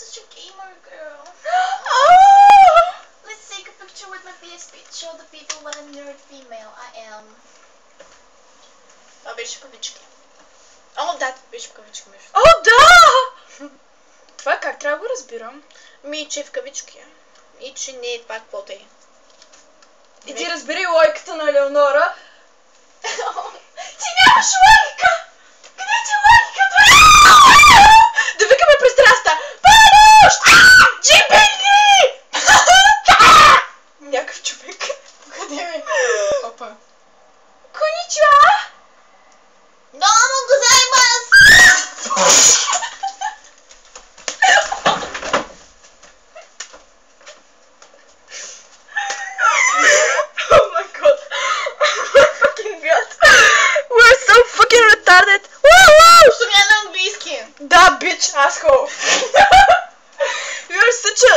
such a gamer girl. Oh! Let's take a picture with my PSP to show the people what a nerd female I am. А беше кавички. О, да, беше в кавички между. О, да! Това как трябва да го разбирам? Ми, че е в кавички. И че не е това каквото е. И ти разбери лойката на Леонора. Ти нямаш лойка! Къде ти е лойката? Да викаме през терасата. Помощ! Джипели! Някакъв човек. Къде ми? Опа. Коничуа! Домо гозаймас! Oh my god. Oh my fucking god. We're so fucking retarded. Woo! Що ми на английски? Да, bitch, asshole. You're such a